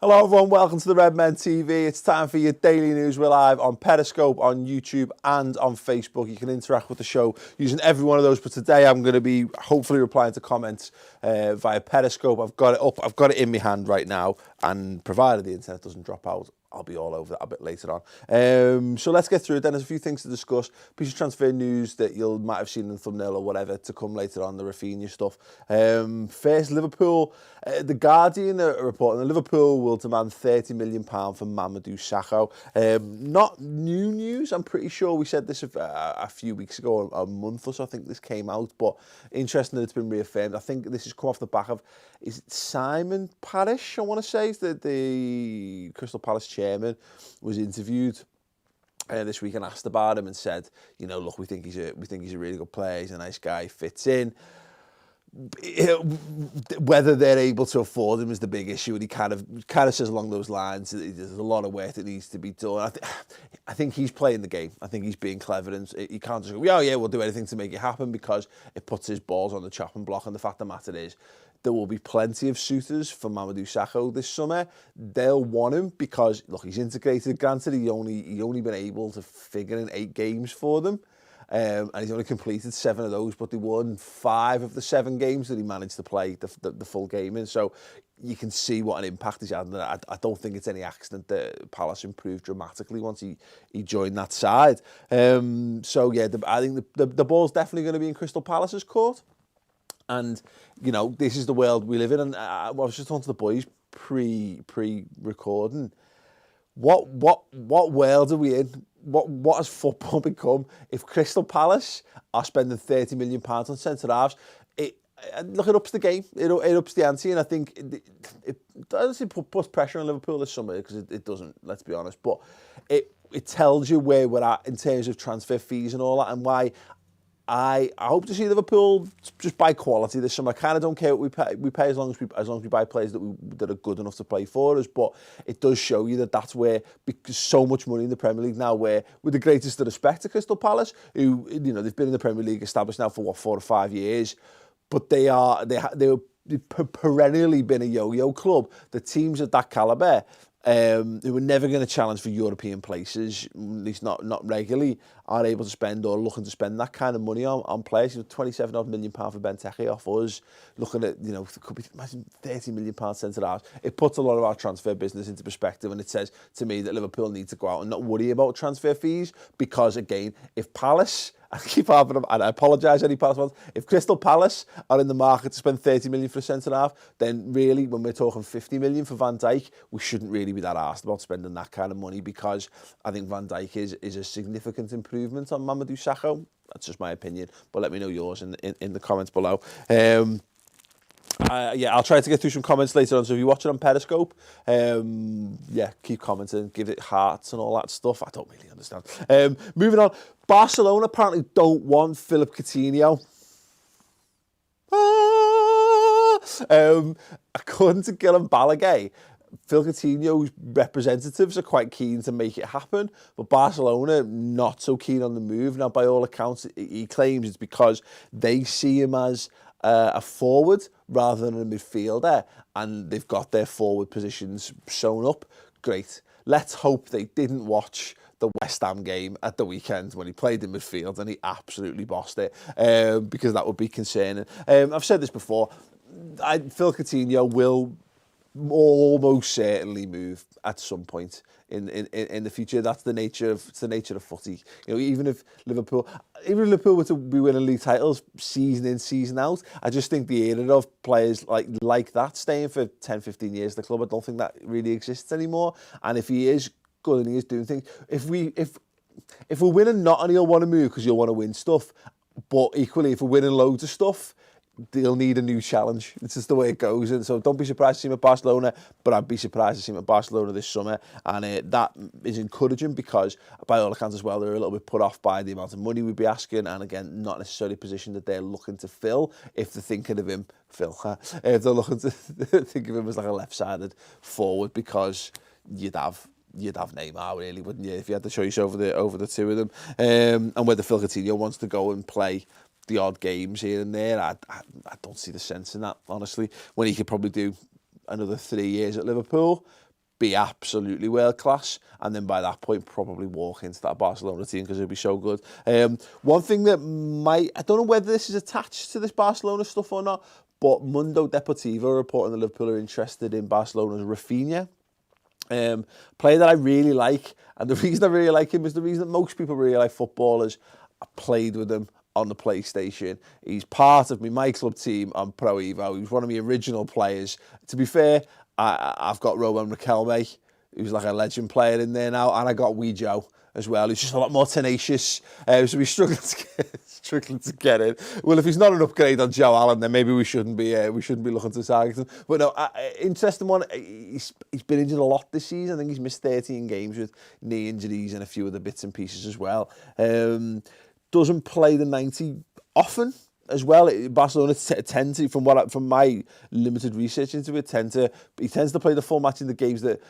Hello everyone, welcome to the Red Men TV. It's time for your daily news. We're live on Periscope, on YouTube and on Facebook. You can interact with the show using every one of those, but today I'm going to be hopefully replying to comments via Periscope. I've got it up, I've got it in my hand right now, and provided the internet doesn't drop out, I'll be all over that a bit later on. So let's get through it then. There's a few things to discuss. Piece of transfer news that you might have seen in the thumbnail or whatever to come later on, the Rafinha stuff. First, Liverpool. The Guardian are reporting that Liverpool will demand £30 million for Mamadou Sakho. Not new news. I'm pretty sure we said this a few weeks ago, a month or so. I think this came out, but interesting that it's been reaffirmed. I think this has come off the back of, is it Simon Parish, I want to say, is the Crystal Palace chairman was interviewed this week and asked about him and said, you know, look, we think he's a really good player. He's a nice guy, fits in. Whether they're able to afford him is the big issue, and he kind of says along those lines. There's a lot of work that needs to be done. I think he's playing the game. I think he's being clever, and he can't just go, yeah, we'll do anything to make it happen, because it puts his balls on the chopping block. And the fact of the matter is, there will be plenty of suitors for Mamadou Sakho this summer. They'll want him because, look, he's integrated. Granted, he only been able to figure in 8 games for them. And he's only completed 7 of those, but they won 5 of the 7 games that he managed to play the full game in. So you can see what an impact he's had. And I don't think it's any accident that Palace improved dramatically once he joined that side. So yeah, I think the ball's definitely going to be in Crystal Palace's court. And, you know, this is the world we live in. And I was just talking to the boys pre-recording. What world are we in? What has football become? If Crystal Palace are spending £30 million on centre-halves, look, it ups the game. It ups the ante, and I think it doesn't put pressure on Liverpool this summer, because it doesn't, let's be honest. But it tells you where we're at in terms of transfer fees and all that, and why I hope to see Liverpool just buy quality this summer. I kind of don't care what we pay as long as we buy players that are good enough to play for us. But it does show you that that's where, because so much money in the Premier League now, where, with the greatest of respect to Crystal Palace, who, you know, they've been in the Premier League established now for 4 or 5 years, but they've perennially been a yo-yo club. The teams of that calibre, who are never going to challenge for European places, at least not regularly, are able to spend or looking to spend that kind of money on players. £27 million for Benteke off us, looking at, you know, could be, imagine £30 million centre-halves. It puts a lot of our transfer business into perspective, and it says to me that Liverpool need to go out and not worry about transfer fees, because, again, if Palace, I keep harping on, and I apologise any Palace fans, if Crystal Palace are in the market to spend £30 million for a centre-half, then really, when we're talking £50 million for Van Dijk, we shouldn't really be that arsed about spending that kind of money, because I think Van Dijk is a significant improvement on Mamadou Sakho. That's just my opinion, but let me know yours in the comments below. Yeah, I'll try to get through some comments later on, so if you're watching on Periscope, yeah, keep commenting, give it hearts and all that stuff. I don't really understand. Moving on, Barcelona apparently don't want Philip Coutinho. According to Guillem Balaguer, Phil Coutinho's representatives are quite keen to make it happen, but Barcelona not so keen on the move. Now, by all accounts, he claims it's because they see him as a forward rather than a midfielder, and they've got their forward positions sewn up. Great. Let's hope they didn't watch the West Ham game at the weekend when he played in midfield and he absolutely bossed it, because that would be concerning. I've said this before, Phil Coutinho will almost certainly move at some point in the future. That's the nature of footy. You know, even if Liverpool were to be winning league titles season in, season out, I just think the era of players like that staying for 10, 15 years at the club, I don't think that really exists anymore. And if he is good and he is doing things, if we're winning, not only you'll want to move because you'll want to win stuff, but equally if we're winning loads of stuff, they'll need a new challenge. It's just the way it goes. And so don't be surprised to see him at Barcelona, but I'd be surprised to see him at Barcelona this summer. And that is encouraging, because by all accounts as well, they're a little bit put off by the amount of money we'd be asking. And again, not necessarily a position that they're looking to fill if they're thinking of him, if they're looking to think of him as like a left-sided forward, because you'd have Neymar, really, wouldn't you, if you had the choice over the two of them. And whether Phil Coutinho wants to go and play the odd games here and there, I don't see the sense in that, honestly, when he could probably do another 3 years at Liverpool, be absolutely world class, and then by that point probably walk into that Barcelona team because it'd be so good. One thing that I don't know whether this is attached to this Barcelona stuff or not, but Mundo Deportivo are reporting that Liverpool are interested in Barcelona's Rafinha. Player that I really like, and the reason I really like him is the reason that most people really like footballers. I played with him on the PlayStation. He's part of my club team on Pro Evo. He was one of my original players. To be fair, I've got Rowan Riquelme, who's like a legend player in there now, and I got Wee Joe as well, who's just a lot more tenacious. So we're struggling to get in. Well, if he's not an upgrade on Joe Allen, then maybe we shouldn't be looking to target him. But no, interesting one. He's been injured a lot this season. I think he's missed 13 games with knee injuries and a few other bits and pieces as well. Doesn't play the 90 often as well. Barcelona tend to, from my limited research into it, he tends to play the full match in the games that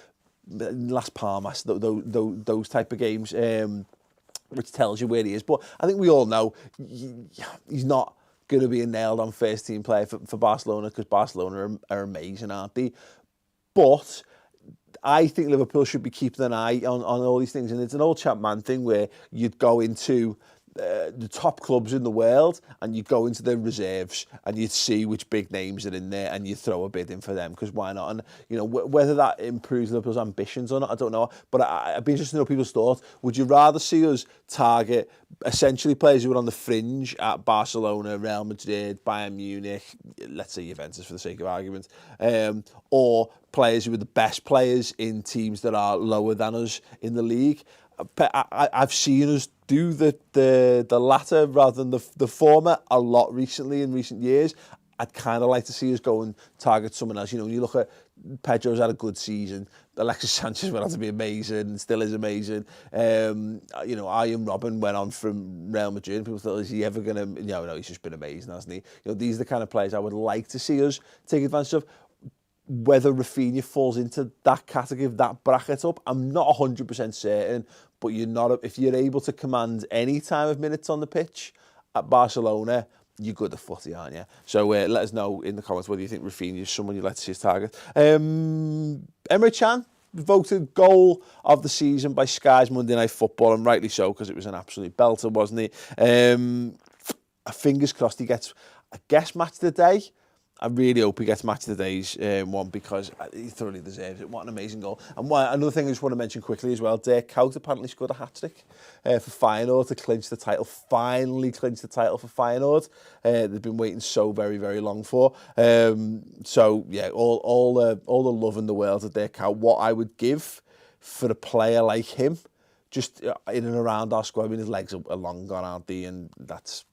Las Palmas, those type of games, which tells you where he is. But I think we all know he's not going to be a nailed-on first-team player for Barcelona, because Barcelona are amazing, aren't they? But I think Liverpool should be keeping an eye on all these things. And it's an old chap man thing where you'd go into the top clubs in the world and you'd go into their reserves and you'd see which big names are in there and you'd throw a bid in for them, because why not? And, you know, whether that improves Liverpool's ambitions or not, I don't know. But I'd be interested to know people's thoughts. Would you rather see us target essentially players who are on the fringe at Barcelona, Real Madrid, Bayern Munich, let's say Juventus for the sake of argument, or players who are the best players in teams that are lower than us in the league? I've seen us do the latter rather than the former a lot recently, in recent years. I'd kind of like to see us go and target someone else. You know, when you look at Pedro's had a good season, Alexis Sanchez went on to be amazing and still is amazing. You know, Arjen Robben went on from Real Madrid. People thought, is he ever going to... No, he's just been amazing, hasn't he? You know, these are the kind of players I would like to see us take advantage of. Whether Rafinha falls into that category of that bracket up, I'm not 100% certain, but if you're able to command any time of minutes on the pitch at Barcelona, you're good at footy, aren't you? So let us know in the comments whether you think Rafinha is someone you'd like to see as target. Emre Can voted goal of the season by Sky's Monday Night Football, and rightly so, because it was an absolute belter, wasn't he? Fingers crossed he gets, I guess, match of the day. I really hope he gets match of the day's one, because he thoroughly deserves it. What an amazing goal. And another thing I just want to mention quickly as well, Dirk Kuyt apparently scored a hat-trick for Feyenoord to clinch the title, finally clinch the title for Feyenoord. They've been waiting so very, very long for. So, yeah, all the love in the world to Dirk Kuyt. What I would give for a player like him, just in and around our squad. I mean, his legs are long gone, aren't they? And that's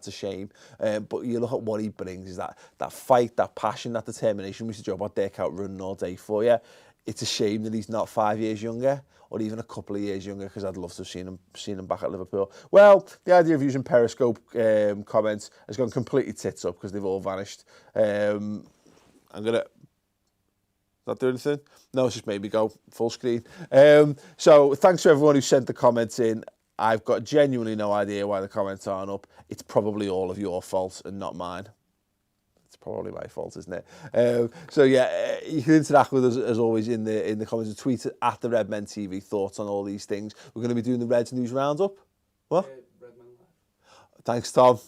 a shame. But you look at what he brings, is that fight, that passion, that determination. We used to joke about Dirk Kuyt running all day for you. It's a shame that he's not 5 years younger, or even a couple of years younger, because I'd love to have seen him back at Liverpool. Well, the idea of using Periscope comments has gone completely tits up because they've all vanished. I'm going to... Not do anything? No, it's just made me go full screen. So thanks to everyone who sent the comments in. I've got genuinely no idea why the comments aren't up. It's probably all of your fault and not mine. It's probably my fault, isn't it? So yeah, you can interact with us as always in the comments and tweet at the Redmen TV thoughts on all these things. We're going to be doing the Reds News Roundup. What? Redmen Live. Thanks, Tom.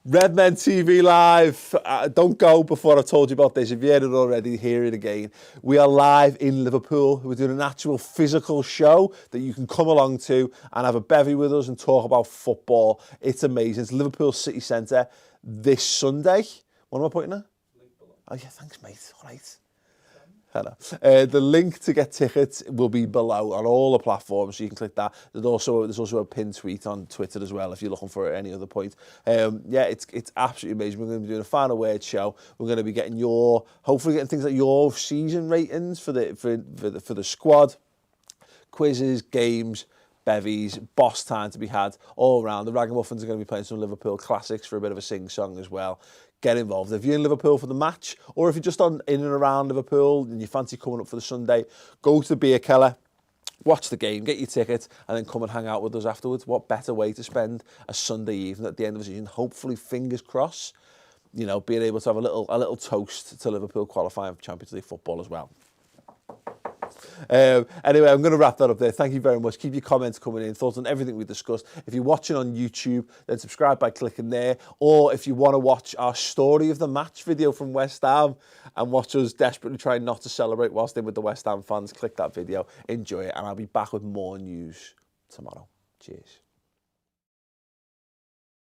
Redmen TV Live. Don't go before I've told you about this. If you heard it already, hear it again. We are live in Liverpool. We're doing an actual physical show that you can come along to and have a bevy with us and talk about football. It's amazing. It's Liverpool City Centre this Sunday. What am I putting there? Link below. Oh yeah, thanks mate. All right. Hello. The link to get tickets will be below on all the platforms, so you can click that. There's also a pinned tweet on Twitter as well if you're looking for it at any other point. Yeah, it's absolutely amazing. We're going to be doing a final word show. We're going to be getting hopefully getting things like your season ratings for the squad, quizzes, games, bevies, boss time to be had all around. The Ragamuffins are going to be playing some Liverpool classics for a bit of a sing-song as well. Get involved. If you're in Liverpool for the match, or if you're just in and around Liverpool and you fancy coming up for the Sunday, go to the beer keller, watch the game, get your ticket, and then come and hang out with us afterwards. What better way to spend a Sunday evening at the end of the season? Hopefully, fingers crossed, you know, being able to have a little toast to Liverpool qualifying for Champions League football as well. Anyway, I'm going to wrap that up there. Thank you very much. Keep your comments coming in, thoughts on everything we discussed. If you're watching on YouTube, then subscribe by clicking there. Or if you want to watch our story of the match video from West Ham and watch us desperately trying not to celebrate whilst in with the West Ham fans, click that video, enjoy it, and I'll be back with more news tomorrow. Cheers.